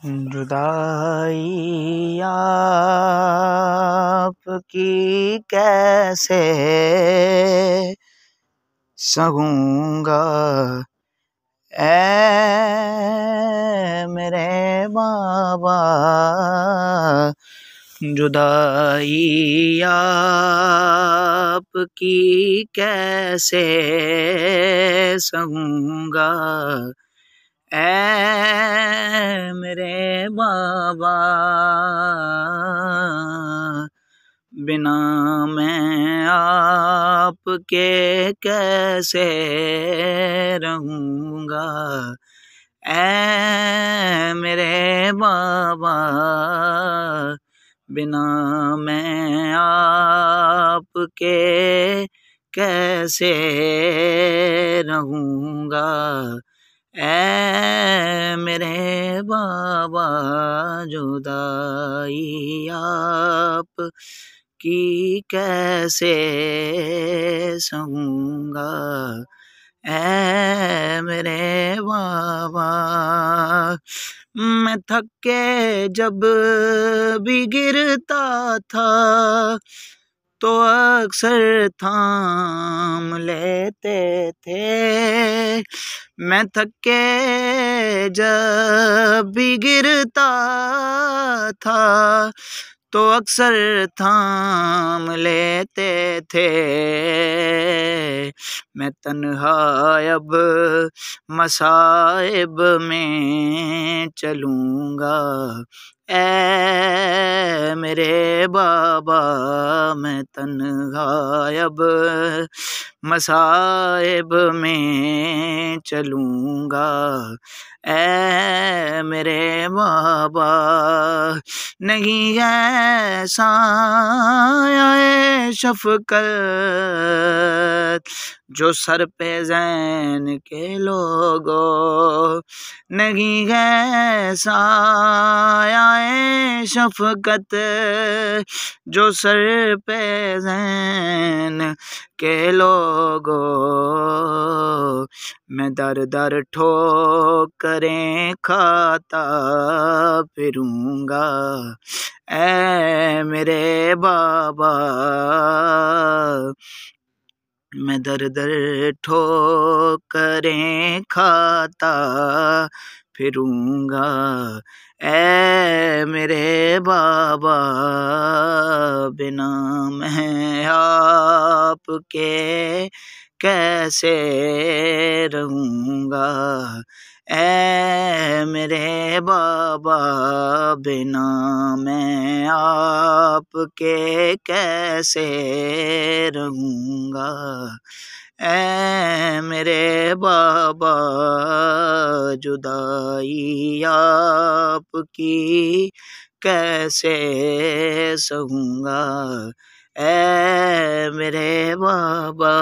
जुदाई आपकी कैसे सहूँगा, ऐ मेरे बाबा। जुदाई आपकी कैसे सहूँगा, ऐ मेरे बाबा। बिना मैं आपके कैसे रहूँगा, ऐ मेरे बाबा। बिना मैं आपके कैसे रहूँगा, ऐ मेरे बाबा। जुदाई आपकी कैसे सहूँगा, ऐ मेरे बाबा। मैं थक के जब भी गिरता था तो अक्सर थाम लेते थे। मैं थक के जब भी गिरता था तो अक्सर थाम लेते थे। मैं तन्हा अब मसाइब में चलूँगा, ऐ मेरे बाबा। मैं तन्हा अब मसाइब में चलूँगा, ऐ मेरे बाबा। नहीं है साये शफ़क़त जो सर पे ज़ैन के लोगों, नहीं है साये शफ़क़त जो सर पे ज़ैन के लोगों। मैं दर दर ठोकरें खाता फिरूँगा, ऐ मेरे बाबा। मैं दर दर ठोकरें खाता फिरूँगा, ऐ मेरे बाबा। बिना मैं आपके कैसे रहूँगा, ऐ मेरे बाबा। बिना मैं आपके कैसे रहूँगा, ऐ मेरे बाबा। जुदाई आपकी कैसे सहूँगा, ऐ मेरे बाबा।